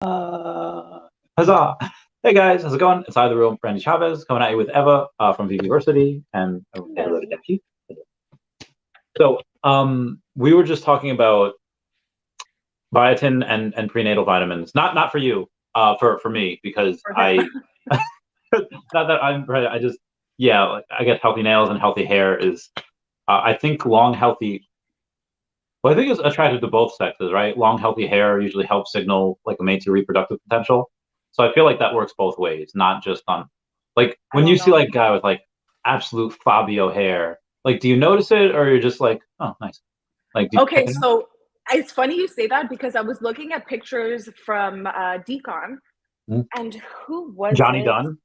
Huzzah! Hey guys, how's it going? It's Out of the Room, Randy Chavez, coming at you with Eva from Veveversity, and No. we were just talking about biotin and prenatal vitamins. Not for you, for me, because Okay. not that I'm right. I just yeah, like, I guess healthy nails and healthy hair is. I think long healthy. Well, I think it's attractive to both sexes, right? Long healthy hair usually helps signal like a mate's reproductive potential. So I feel like that works both ways, not just on like I when you don't see know. like a guy with like absolute Fabio hair, like do you notice it or you're just like, oh nice. Like do you check Okay, it out? so it's funny you say that because I was looking at pictures from Decon, Hmm? and who was Johnny it? Dunn?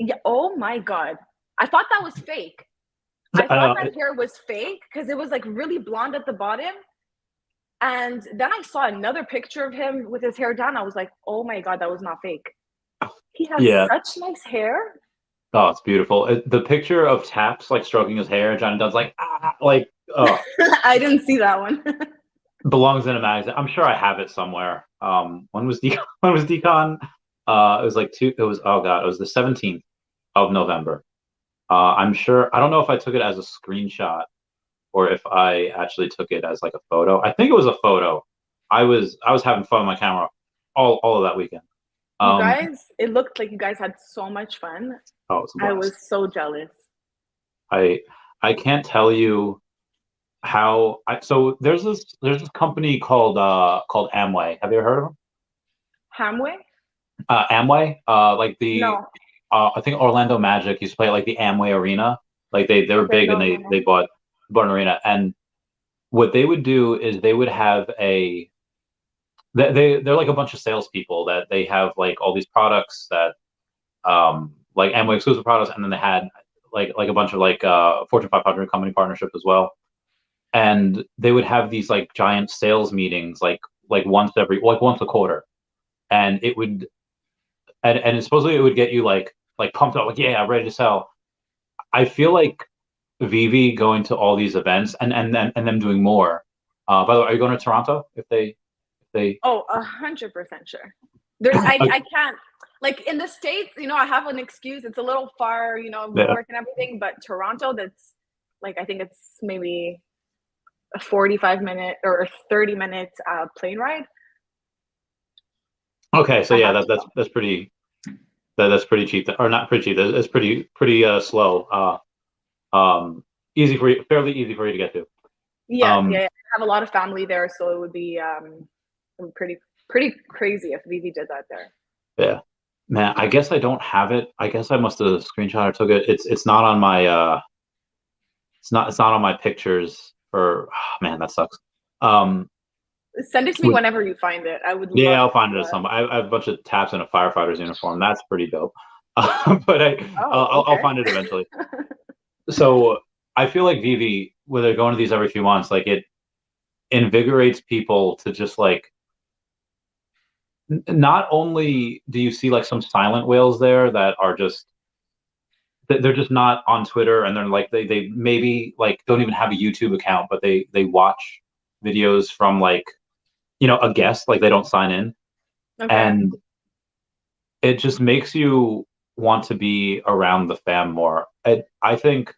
Yeah, oh my God. I thought that was fake. I I thought don't that hair was fake because it was like really blonde at the bottom. And then I saw another picture of him with his hair down. I was like, oh my God, that was not fake. He has yeah. such nice hair. Oh, it's beautiful. The picture of Taps like stroking his hair, Johnny Dunn's like like oh I didn't see that one. belongs in a magazine. I'm sure I have it somewhere. When was Decon? When was Decon? It was like two. It was oh god, it was the 17th of November. I'm sure. I don't know if I took it as a screenshot or if I actually took it as like a photo. I think it was a photo. I was having fun with my camera all of that weekend. You Um, guys, it looked like you guys had so much fun. oh, it's a I blast. was so jealous. I I can't tell you how. So there's this company called Amway. Have you ever heard of them? Hamway? Amway, like the No. I think Orlando Magic used to play at like the Amway Arena. Like they were Okay, big and no, no, they no. bought an arena. And what they would do is they would have they're like a bunch of salespeople that they have like all these products that like Amway exclusive products, and then they had like a bunch of like Fortune 500 company partnerships as well. And they would have these like giant sales meetings like once a quarter, and it would and supposedly it would get you like pumped up, like yeah, ready to sell. I feel like Vivi going to all these events and them doing more. By the way, are you going to Toronto? If they Oh, 100% sure. There's, I can't, like in the States, I have an excuse. It's a little far, with yeah. work and everything, but Toronto, that's like, I think it's maybe a 45-minute or 30-minute plane ride. Okay, so I yeah, have to go. that's pretty that's pretty cheap, or not pretty cheap. That's pretty slow. Easy for you, fairly easy for you to get to. Yeah, yeah, Um, yeah. I have a lot of family there, so it would be pretty crazy if Vivi did that there. yeah, man. I guess I don't have it. I guess I must have screenshot or took it. It's not on my it's not on my pictures for man, that sucks. Um, Send it to me with, whenever you find it. I would yeah, love I'll find it to. at some. I have a bunch of taps in a firefighter's uniform. That's pretty dope. But Oh, I'll okay. find it eventually. So I feel like Vivi, where they're going to these every few months, like it invigorates people to just like not only do you see like some silent whales there that are just they're just not on Twitter, and they're like they maybe like don't even have a YouTube account, but they watch videos from like a guest, like they don't sign in, Okay. and it just makes you want to be around the fam more. I think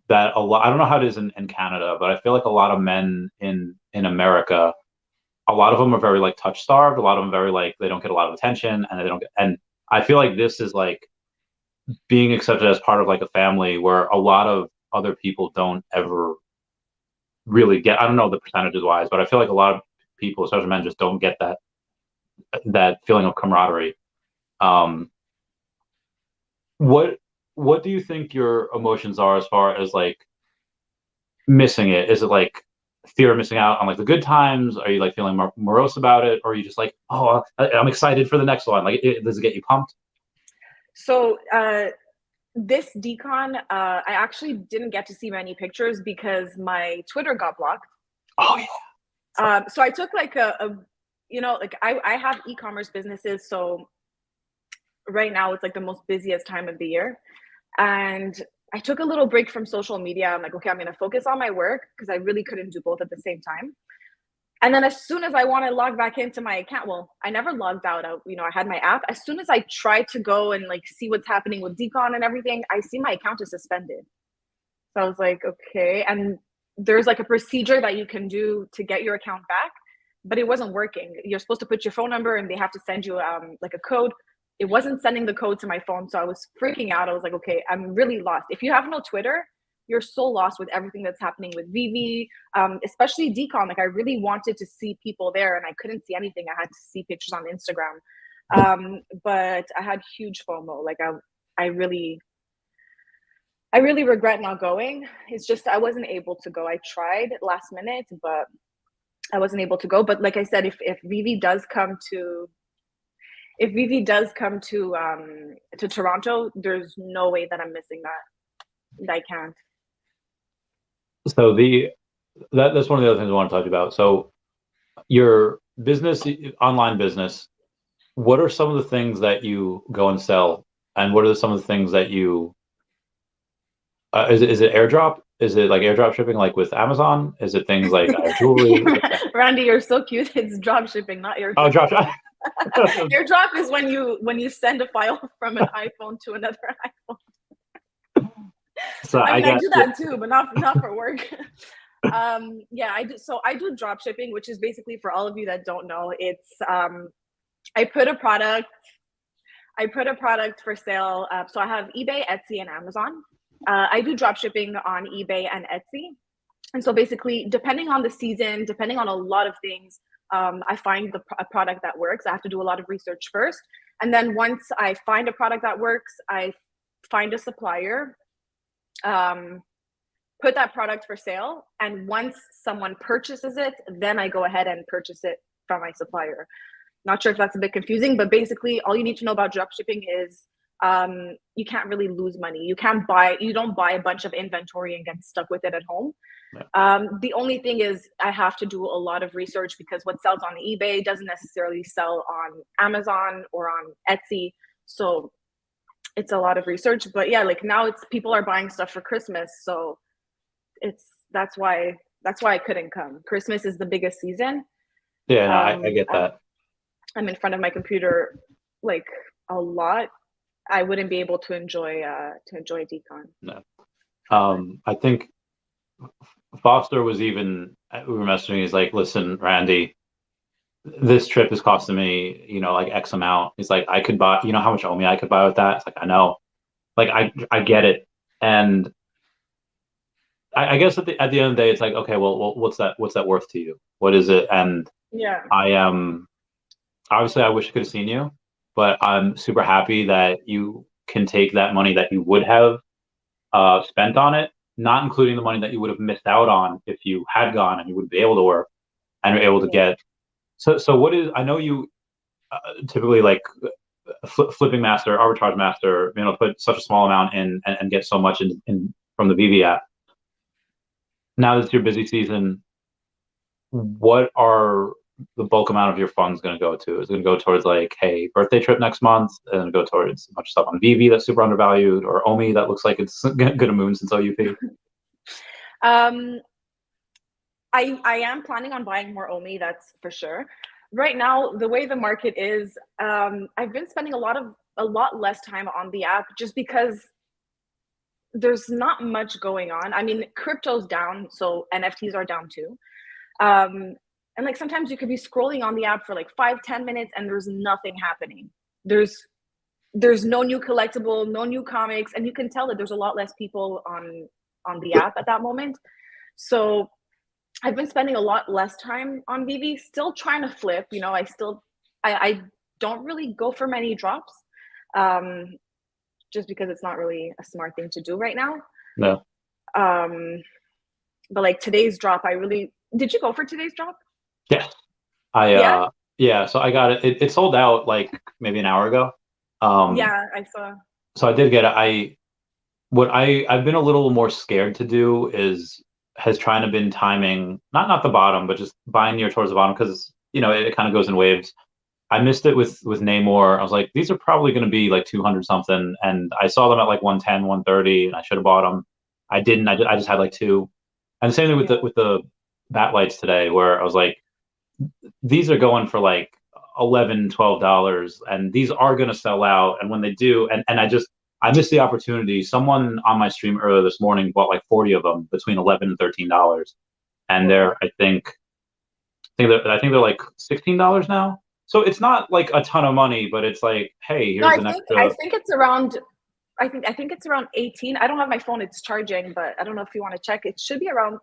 that a lot. I don't know how it is in Canada, but I feel like a lot of men in America, a lot of them are very like touch starved. A lot of them very like they don't get a lot of attention, and they don't get. And I feel like this is like being accepted as part of like a family where a lot of other people don't ever really get. I don't know the percentages wise, but I feel like a lot of people, especially men, just don't get that feeling of camaraderie. Um, what what do you think your emotions are as far as like missing it? Is it like fear of missing out on like the good times? Are you like feeling morose about it, or are you just like, oh, I'm excited for the next one? Like, does it get you pumped? So this decon, I actually didn't get to see many pictures because my Twitter got blocked. Oh yeah. So I took like like I have e-commerce businesses, so right now it's like the most busiest time of the year, and I took a little break from social media. I'm like, okay, I'm gonna focus on my work because I really couldn't do both at the same time. And then as soon as I want to log back into my account, well, I never logged out. I had my app. As soon as I try to go and like see what's happening with decon and everything, I see my account is suspended. So I was like, okay. And there's like a procedure that you can do to get your account back, but it wasn't working. You're supposed to put your phone number and they have to send you like a code. It wasn't sending the code to my phone. So I was freaking out. I was like, okay, I'm really lost. If you have no Twitter, you're so lost with everything that's happening with Vivi, especially decon. Like I really wanted to see people there and I couldn't see anything. I had to see pictures on Instagram. But I had huge FOMO. Like I really regret not going. It's just I wasn't able to go. I tried last minute, but I wasn't able to go. But like I said, if Vivi does come to Toronto, there's no way that I'm missing that. I can't. So that's one of the other things I want to talk about. So your business, online business, what are some of the things that you go and sell, and what are some of the things that you is it airdrop? Is it like airdrop shipping like with Amazon? Is it things like jewelry? Randy, you're so cute. It's drop shipping, not airdrop. Oh, drop. Airdrop is when you send a file from an iPhone to another iPhone. So I do that too, but not for work. Yeah, I do. So I do drop shipping, which is basically, for all of you that don't know, it's I put a product for sale. So I have eBay, Etsy, and Amazon. I do drop shipping on eBay and Etsy. And so basically, depending on the season, depending on a lot of things, I find a product that works. I have to do a lot of research first. And then once I find a product that works, I find a supplier, put that product for sale. And once someone purchases it, then I go ahead and purchase it from my supplier. Not sure if that's a bit confusing, but basically all you need to know about drop shipping is you can't really lose money. You don't buy a bunch of inventory and get stuck with it at home. Yeah. The only thing is I have to do a lot of research because what sells on eBay doesn't necessarily sell on Amazon or on Etsy. So it's a lot of research, but yeah, like now people are buying stuff for Christmas. So that's why I couldn't come. Christmas is the biggest season. Yeah, no, I get that. I'm in front of my computer like a lot. I wouldn't be able to enjoy decon. No. I think Foster was we were messaging, he's like, listen, Randy, this trip is costing me, like X amount. He's like, I could buy, how much Omi I could buy with that? It's like, I know. Like I get it. And I guess at the end of the day, it's like, okay, well, what's that worth to you? What is it? And yeah, I am obviously I wish I could have seen you, but I'm super happy that you can take that money that you would have spent on it, not including the money that you would have missed out on if you had gone and you wouldn't be able to work and you're able to get. So what is, I know you typically like flipping master, arbitrage master, put such a small amount in and get so much in from the Veve app. Now that your busy season, what are the bulk amount of your funds going to go to? Is it going to go towards like, hey, birthday trip next month, and go towards a bunch of stuff on Veve that's super undervalued, or Omi that looks like it's gonna moon since OUP? I am planning on buying more Omi, that's for sure. Right now, the way the market is, I've been spending a lot less time on the app just because there's not much going on. I mean, crypto's down, so NFTs are down too. And like sometimes you could be scrolling on the app for like 5-10 minutes and there's nothing happening. There's no new collectible, no new comics, and you can tell that there's a lot less people on the app at that moment. So I've been spending a lot less time on Vivi, still trying to flip. I don't really go for many drops, just because it's not really a smart thing to do right now. No. But like today's drop, did you go for today's drop? Yeah. Yeah. So I got it. It sold out like maybe an hour ago. Yeah, I saw. So I did get it. What I've been a little more scared to do has trying to been timing, not the bottom, but just buying near towards the bottom, because it kind of goes in waves. I missed it with Namor. I was like, these are probably going to be like 200 something, and I saw them at like 110, 130, and I should have bought them. I didn't. I just had like two. And the same thing with the bat lights today, where I was like, these are going for like 11, $12, and these are going to sell out. And when they do, and I missed the opportunity. Someone on my stream earlier this morning bought like 40 of them between 11 and $13, and Whoa. they're I think they're like $16 now. So it's not like a ton of money, but it's like, hey, No, here's an I extra. think it's around. I think it's around 18. I don't have my phone; it's charging, but I don't know if you want to check. It should be around.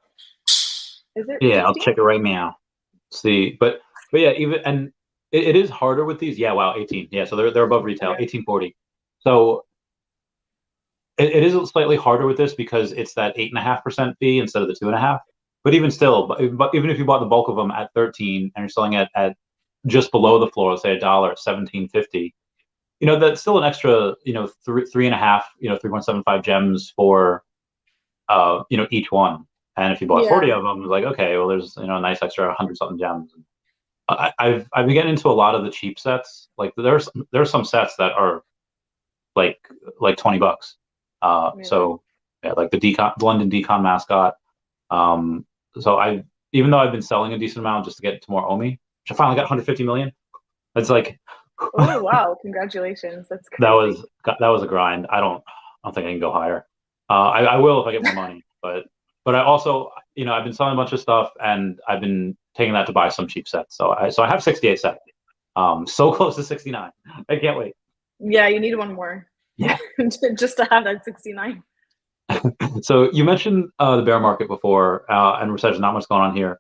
Is it Yeah, I'll 16? check it right now. See, but yeah, even and it is harder with these. Yeah, wow, 18. Yeah, so they're above retail, Okay. 1840. So it is slightly harder with this because it's that 8.5% fee instead of the 2.5. But even still, but even if you bought the bulk of them at 13 and you're selling at just below the floor, say $1, 17.50, that's still an extra, three and a half, 3.75 gems for each one. And if you bought 40 Yeah. of them, it's like, okay, well, there's a nice extra 100 something gems. I've been getting into a lot of the cheap sets. Like there's some sets that are like $20. Really. So yeah, like the London Decon mascot. Um, so even though I've been selling a decent amount just to get to more OMI, which I finally got 150 million. It's like Oh wow! Congratulations. That's that crazy. was that was a grind. I don't think I can go higher. I will if I get more money, but I also I've been selling a bunch of stuff and I've been taking that to buy some cheap sets. So I have 68 sets. So close to 69. I can't wait. Yeah, you need one more Yeah. just to have that 69. So you mentioned the bear market before, and there's not much going on here.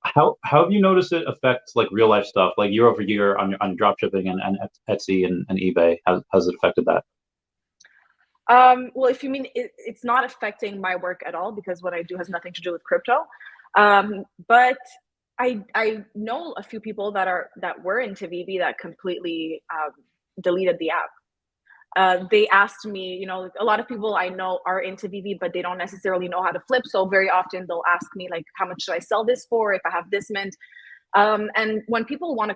How have you noticed it affect like real life stuff, like year over year on drop shipping and Etsy and eBay? Has it affected that? Well, if you mean it's not affecting my work at all because what I do has nothing to do with crypto. But I know a few people that were into Vivi that completely deleted the app. They asked me, a lot of people I know are into Vivi, but they don't necessarily know how to flip. So very often they'll ask me like, how much should I sell this for if I have this mint? And when people want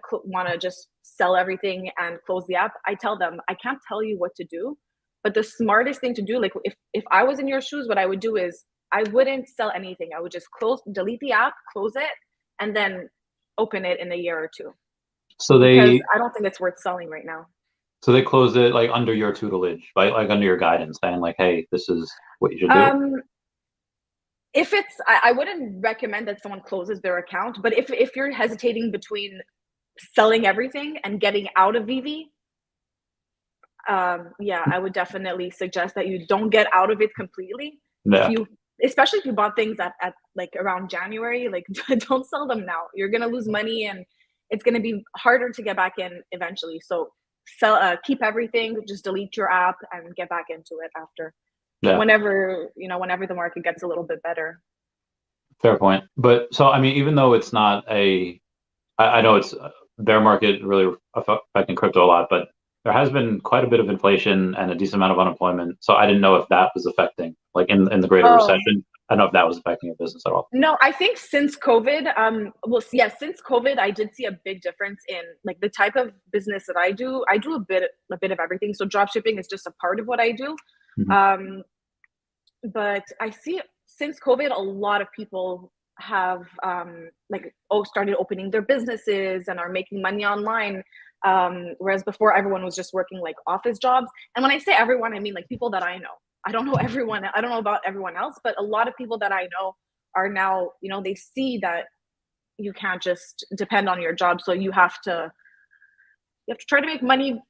to just sell everything and close the app, I tell them I can't tell you what to do, but the smartest thing to do, like if I was in your shoes, what I would do is I wouldn't sell anything. I would just delete the app, close it, and then open it in a year or two So because they I don't think it's worth selling right now. so they closed it like under your tutelage, like under your guidance, saying like, hey, this is what you should do. Um, if it's, I wouldn't recommend that someone closes their account, but if you're hesitating between selling everything and getting out of Vivi, yeah, I would definitely suggest that you don't get out of it completely. If Yeah, you, especially if you bought things at like around January, like don't sell them now. You're gonna lose money and it's gonna be harder to get back in eventually. So keep everything, just delete your app and get back into it after yeah, whenever the market gets a little bit better. fair point. But so I mean, even though it's not I know it's bear market really affecting crypto a lot, but there has been quite a bit of inflation and a decent amount of unemployment. So I didn't know if that was affecting, like in the greater Oh, recession. I don't know if that was affecting your business at all. no, I think since COVID, well, yeah, since COVID, I did see a big difference in like the type of business that I do. I do a bit of everything. So drop shipping is just a part of what I do. Mhm. Um, but I see since COVID, a lot of people have started opening their businesses and are making money online. Whereas before everyone was just working like office jobs. And when I say everyone, I mean like people that I know. I don't know everyone. I don't know about everyone else, but a lot of people that I know are now, they see that you can't just depend on your job. So you have to try to make money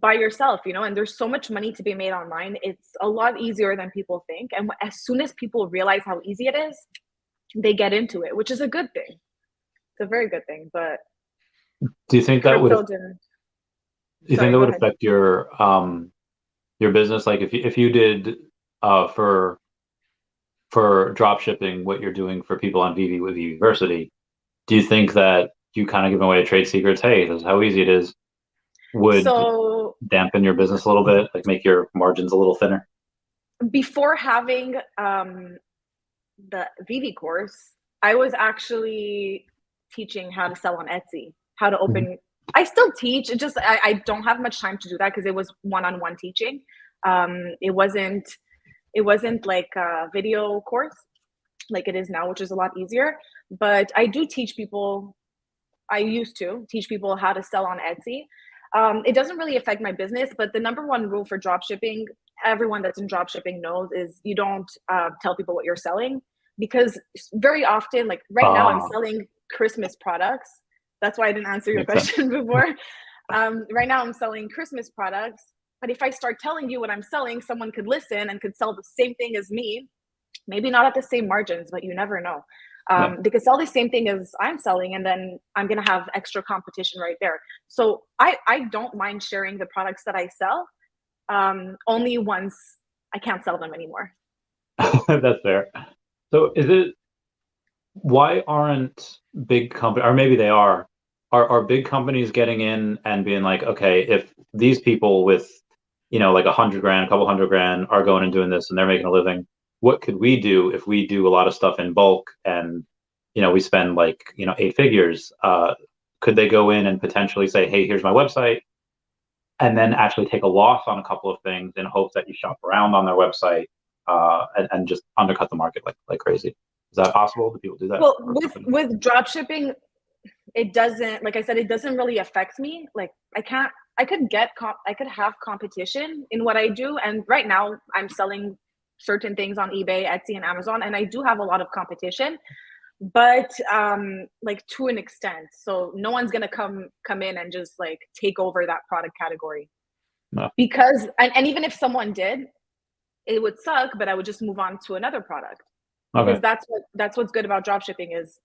by yourself, and there's so much money to be made online. It's a lot easier than people think. And as soon as people realize how easy it is, they get into it, which is a good thing. It's a very good thing. But Do you think that would crypto didn't. do you think Sorry, that go would ahead. affect your business? Like if you did for drop shipping what you're doing for people on Vivi with Veveversity, do you think that you kind of giving away trade secrets? Hey, this is how easy it is. Would So dampen your business a little bit, like make your margins a little thinner? before having the Vivi course, I was actually teaching how to sell on Etsy, how to Mhm. open. I still teach. It just I don't have much time to do that because it was one-on-one teaching. It wasn't like a video course like it is now, which is a lot easier. But I do teach people. I used to teach people how to sell on Etsy. It doesn't really affect my business, but the number one rule for drop shipping, everyone that's in drop shipping knows, is you don't tell people what you're selling, because very often, like right now, I'm selling Christmas products. That's why I didn't answer your question before. Right now, I'm selling Christmas products, but if I start telling you what I'm selling, someone could listen and could sell the same thing as me, maybe not at the same margins, but you never know. They could sell the same thing as I'm selling, and then I'm going to have extra competition right there. So I don't mind sharing the products that I sell, only once I can't sell them anymore. That's fair. So why aren't big companies, or maybe they are big companies getting in and being like, okay, if these people with, like $100,000, a couple $100,000 are going and doing this and they're making a living, what could we do if we do a lot of stuff in bulk and, we spend like, 8 figures? Could they go in and potentially say, hey, here's my website, and then actually take a loss on a couple of things in hopes that you shop around on their website, and just undercut the market like crazy? Is that possible? Do people do that? Well, with drop shipping, it doesn't, like I said, it doesn't really affect me. Like I could have competition in what I do. And right now I'm selling certain things on eBay, Etsy, and Amazon, and I do have a lot of competition, but like to an extent. So no one's gonna come in and just like take over that product category. No. Because and even if someone did, it would suck, but I would just move on to another product. Because that's what's good about drop shipping is,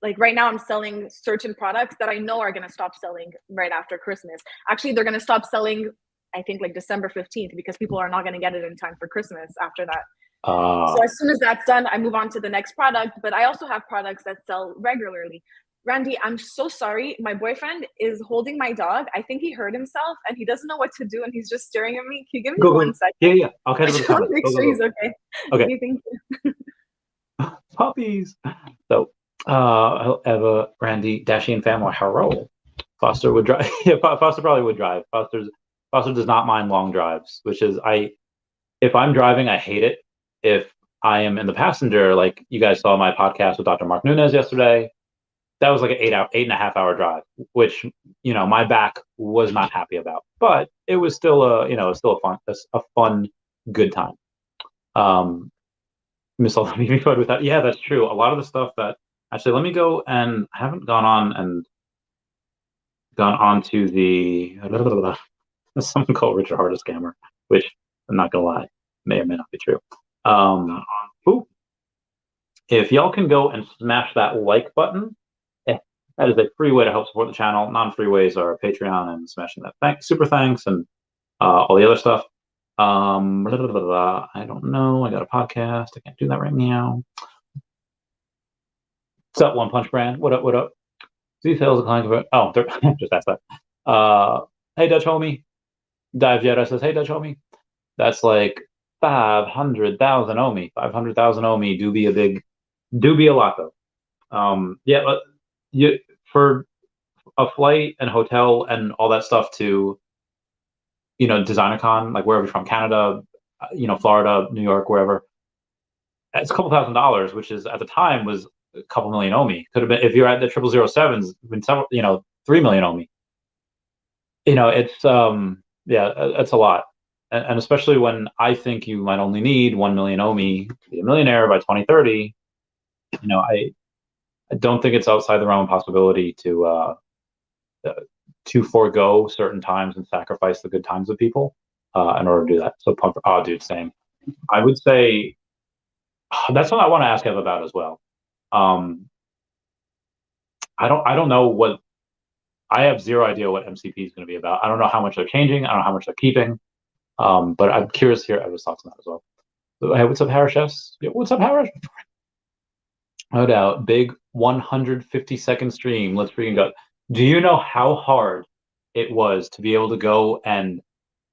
like right now I'm selling certain products that I know are going to stop selling right after Christmas. Actually, they're going to stop selling, I think, like December 15th, because people are not going to get it in time for Christmas after that. So as soon as that's done, I move on to the next product. But I also have products that sell regularly. Randy, I'm so sorry. My boyfriend is holding my dog. I think he hurt himself and he doesn't know what to do, and he's just staring at me. Can you give me 1 second? Yeah. I'll catch up with the I just want to make sure he's okay. Okay. Thank you. Puppies. So, Eva, Randy, Dashi, and family. Hello. Foster would drive. Yeah, Foster probably would drive. Foster does not mind long drives, which is if I'm driving, I hate it. If I am in the passenger, like you guys saw my podcast with Dr. Mark Nunez yesterday, that was like an 8.5 hour drive, which, my back was not happy about, but it was still a fun, good time. Miss all the Vivi photo with that. Yeah, that's true. A lot of the stuff that actually, let me go, and I haven't gone on to the someone called Richard Hart a scammer, which I'm not gonna lie, may or may not be true. Ooh, if y'all can go and smash that like button, that is a free way to help support the channel. Non-free ways are Patreon and smashing that super thanks and all the other stuff. I don't know. I got a podcast. I can't do that right now. What's up, One Punch Brand? What up? Details of client. Oh, just ask that. Hey, Dutch homie. Dive Jedi says, hey, Dutch homie. That's like 500,000 omi. 500,000 omi do be a lot though. Yeah, but for a flight and hotel and all that stuff to, DesignerCon, like wherever you're from, Canada, Florida, New York, wherever, it's a couple $1,000s, which is at the time was a couple million omi. Could have been, if you're at the 0007s, been several, 3 million omi. It's yeah, it's a lot, and especially when I think you might only need 1 million omi to be a millionaire by 2030. I don't think it's outside the realm of possibility to forego certain times and sacrifice the good times of people in order to do that. So, dude, same. I would say that's what I want to ask Ev about as well. I don't know what. I have zero idea what MCP is going to be about. I don't know how much they're changing. I don't know how much they're keeping. But I'm curious to hear Ev's thoughts on that as well. So, hey, what's up, Harris? Yeah, what's up, Harris? No doubt. Big 150-second stream. Let's freaking go. Do you know how hard it was to be able to go and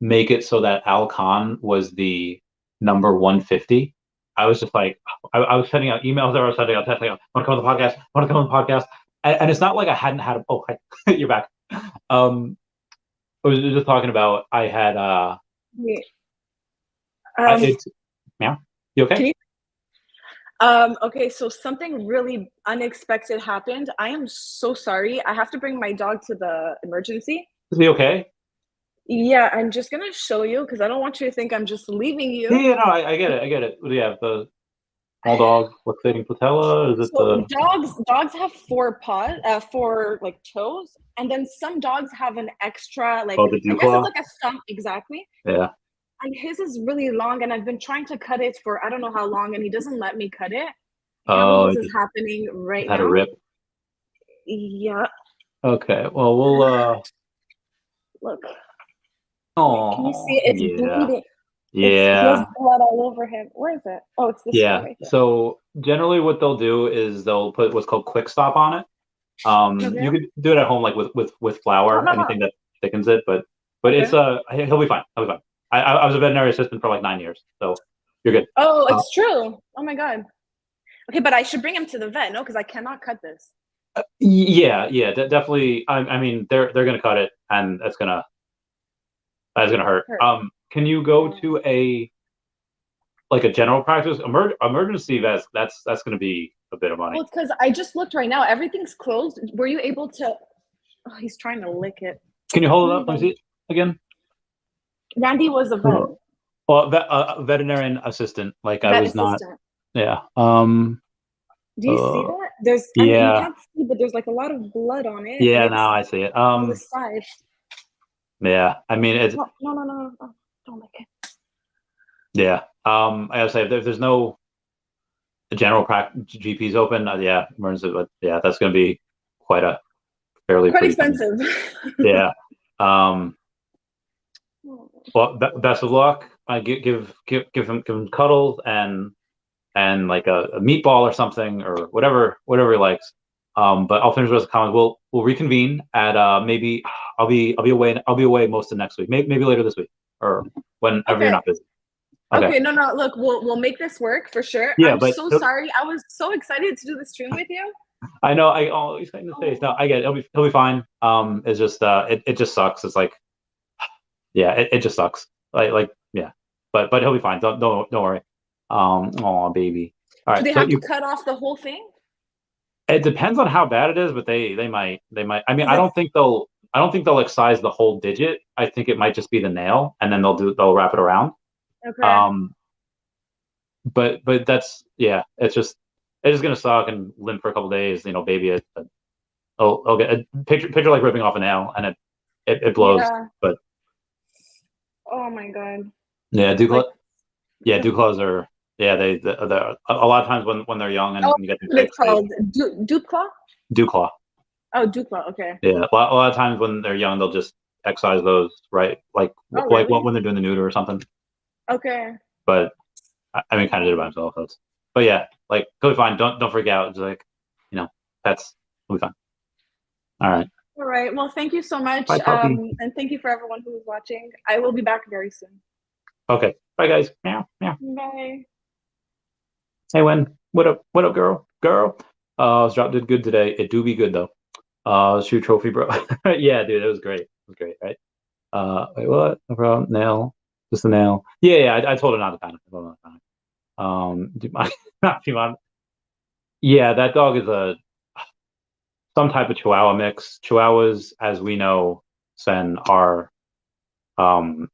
make it so that Al Khan was the number 150? I was just like, I was sending out emails, I was sending out texts, I want to come on the podcast, I want to come on the podcast. And it's not like I hadn't had oh, hi, you're back. I was just talking about, I had, yeah. yeah, you okay? Okay, so something really unexpected happened. I am so sorry. I have to bring my dog to the emergency. Is he okay? Yeah, I'm just gonna show you because I don't want you to think I'm just leaving Yeah, you. yeah, no, I get it. I get it. What do you have? The small dog fixating patella? Is it So the dogs have four like toes, and then some dogs have an extra like the I dew guess it's claw? like a stump exactly. Yeah. And his is really long, and I've been trying to cut it for I don't know how long, and he doesn't let me cut it. I can't believe Oh, this he is just happening right had a now. rip. Yeah, Okay. Well, we'll look. Can you see oh, it? It's yeah. bleeding. He has Yeah. blood all over him. Where is it? Oh, it's this guy Yeah. right there. So generally what they'll do is they'll put what's called quick stop on it. Okay. You could do it at home, like with No, flour, no, no. anything that thickens it, but it's Okay. he'll be fine. He'll be fine. I was a veterinary assistant for like 9 years, so you're good. Oh, Uh, it's true. Oh my god. Okay, but I should bring him to the vet, no, because I cannot cut this. yeah, yeah, definitely. I mean, they're gonna cut it, and that's gonna hurt. Hurt. Can you go Yeah. to a like a general practice emergency vet? That's gonna be a bit of money. Well, it's because I just looked right now. Everything's closed. Were you able to? Oh, he's trying to lick it. Can you hold Oh it my up? Let me god. see it again. Randy was a vet, Well, veterinarian assistant. Like I vet was not. assistant. Yeah. Do you see Uh. that? There's, I mean, you Yeah. can't see, but there's like a lot of blood on it, and Yeah. it's Now I see it. on the side. Yeah. I mean, it's No, no, no, no, no. Oh, don't lick it. yeah. I gotta say, if there's no general practice GPs open, yeah, emergency, but yeah, that's gonna be quite a fairly Quite pretty penny. expensive. Yeah. Um. Well, best of luck. I give him cuddles and like a meatball or something or whatever he likes. But I'll finish with the comments. We'll reconvene at maybe I'll be away most of next week. Maybe later this week or whenever you're Okay. not busy. Okay. Okay, no, no. Look, we'll make this work for sure. Yeah, I'm but so sorry. I was so excited to do the stream with you. I know he's in the face. No, Oh, I get it. He'll be fine. It's just it just sucks. It's like yeah, it just sucks. Like yeah, but he'll be fine. Don't worry. Oh baby. All do right. they So have to you cut off the whole thing? it depends on how bad it is, but they might. I mean, Because it's I don't think they'll excise the whole digit. I think it might just be the nail, and then they'll wrap it around. okay. Um, but that's yeah. It's just gonna suck and limp for a couple days. You know, baby. I'll get a picture like ripping off a nail, and it blows. Yeah. But Oh my god. yeah, It's like dew claws are yeah. A lot of times when they're young and oh, you get them what it's fixed, they called Dupla. dew claw. Oh, Dupla. Okay. Yeah, a lot of times when they're young, they'll just excise those, right? Oh, Like really? when they're doing the neuter or something. Okay. But I mean, kind of did it by Oh. himself. But yeah, like totally fine. Don't freak out. It's like you know, pets will be fine. All right, All right. Well, thank you so much, bye, puppy. and thank you for everyone who was watching. I will be back very soon. Okay, bye guys. Meow meow. Bye. Hey, Wen. What up? What up, girl? Girl. Drop did good today. It do be good though. Shoot trophy, bro. Yeah, dude, it was great. It was great, right? Wait, what? No problem. Nail. Just a nail. Yeah, yeah. I told her not to panic. I told her not to panic. Do you mind? Do you mind? Yeah, that dog is some type of Chihuahua mix. Chihuahuas, as we know, Sen are um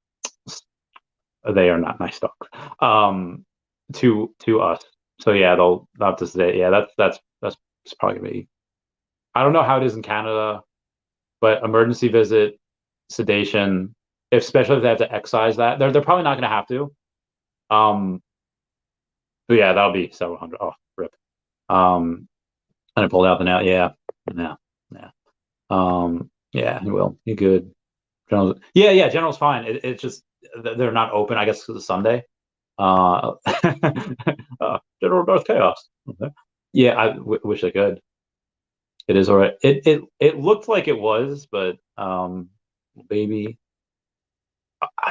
they are not nice dogs. To us. So yeah, they'll have to say yeah. That's probably gonna be. I don't know how it is in Canada, but emergency visit, sedation, especially if they have to excise that, they're probably not gonna have to. Um, but yeah, that'll be several hundred. Oh, rip. And I pulled out the nail. Yeah, yeah, yeah. Yeah, he will. He good. General's, yeah, yeah. General's fine. It's just they're not open. I guess because it's Sunday. Uh, General Darth Chaos. Okay. Yeah, I wish I could. It is all right. It looked like it was, but baby,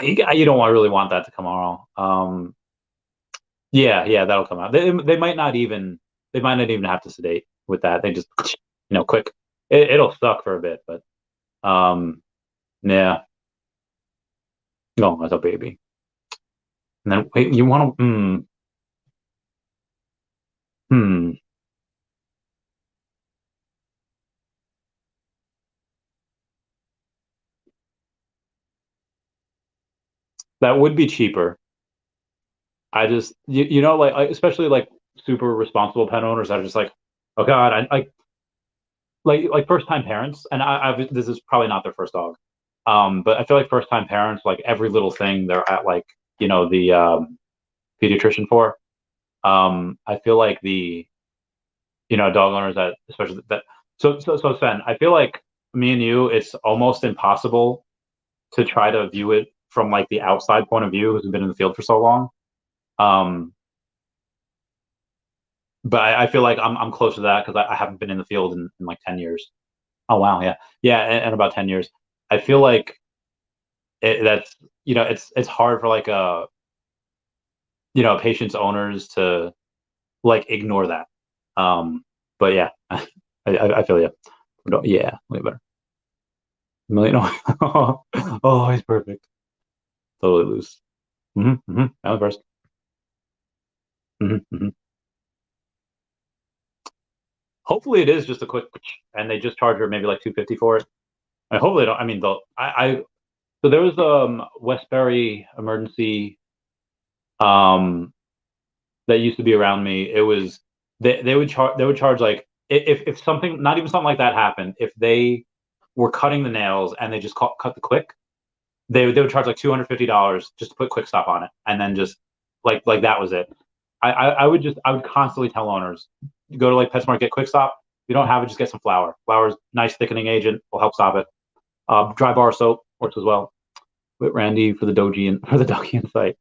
you don't really want that to come tomorrow. Yeah, yeah, that'll come out. They might not even have to sedate with that. They just quick. It'll suck for a bit, but yeah. No, as a baby. And then wait, you want to? Hmm. That would be cheaper. I just, especially like super responsible pet owners that are just like, oh God, like first time parents, and this is probably not their first dog, but I feel like first time parents, like every little thing they're at like the pediatrician for. I feel like the dog owners that especially that so Sven, I feel like me and you, it's almost impossible to try to view it from like the outside point of view who's been in the field for so long. Um, but I feel like I'm close to that because I haven't been in the field in like 10 years. Oh wow, yeah, yeah, and about 10 years. I feel like that's it's hard for like a patient's owners to like ignore that. But yeah, I feel you. Yeah, way better. Million. Oh, he's perfect. Totally loose. That was first. Hmm. Hopefully, it is just a quick, and they just charge her maybe like 250 for it. I hopefully don't. I mean, they'll. So there was Westbury emergency that used to be around me. It was they would charge like if something not even something like that happened, if they were cutting the nails and they just cut the quick, they would charge like $250 just to put quick stop on it, and then just like that was it. I would constantly tell owners, go to like PetSmart, get quick stop. If you don't have it, just get some flour. Flour's nice thickening agent, will help stop it. Dry bar soap works as well. With Randy for the doji and for the doggy insight.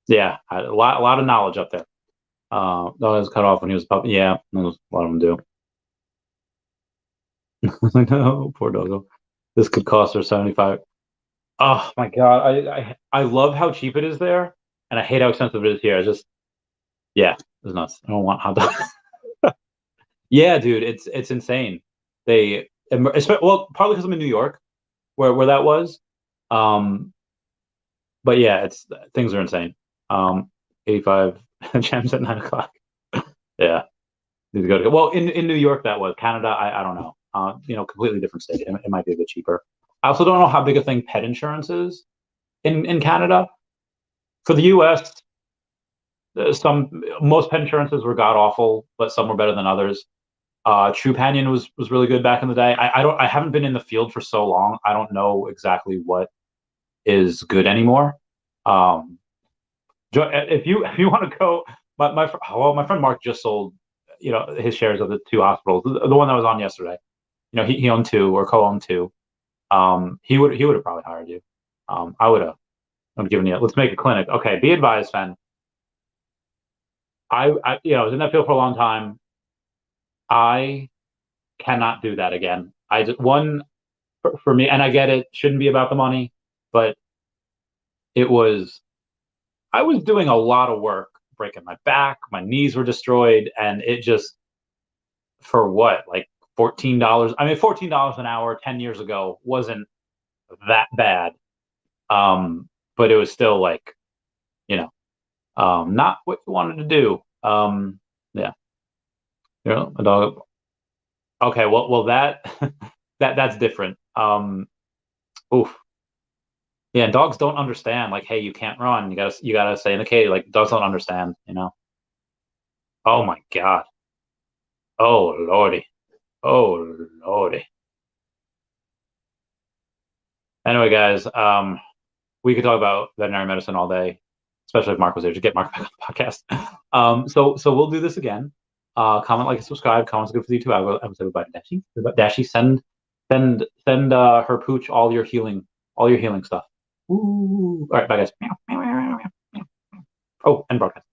Yeah, a lot of knowledge up there. That was cut off when he was a puppy. Yeah, a lot of them do. I know, poor doggo. This could cost her 75. Oh my God. I love how cheap it is there, and I hate how expensive it is here. It's just yeah, it's nuts. I don't want hot dogs. Yeah, dude, it's insane. Well, probably because I'm in New York, where that was. Um, but yeah, it's things are insane. 85 gems at 9 o'clock. Yeah, need to go to. Well, in New York that was. Canada, I don't know. Completely different state. It might be a bit cheaper. I also don't know how big a thing pet insurance is in Canada. For the U.S., some most pet insurances were god awful, but some were better than others. Trupanion was really good back in the day. I haven't been in the field for so long. I don't know exactly what is good anymore. Um, if you want to go, my friend Mark just sold his shares of the two hospitals, the one that was on yesterday. He owned two or co-owned two. He would have probably hired you. I would have given you. Let's make a clinic. Okay, be advised, Sven. I was in that field for a long time. I cannot do that again. I just one for me, and I get it, shouldn't be about the money, but it was. I was doing a lot of work, breaking my back, my knees were destroyed, and it just for what, like $14. I mean, $14 an hour 10 years ago wasn't that bad, but it was still like you know, not what you wanted to do. Yeah, a dog. Okay, well that that's different. Oof. Yeah, dogs don't understand. Like, hey, you can't run. You gotta stay in the cage. Like, dogs don't understand. Oh my God. Oh Lordy. Oh Lordy. Anyway, guys, we could talk about veterinary medicine all day, especially if Mark was there to get Mark back on the podcast. So we'll do this again. Comment, like, and subscribe. Comments are good for the YouTube. I would say goodbye to Dashi. Dashi, send her pooch all your healing stuff. Ooh. All right, bye guys. Oh, and broadcast.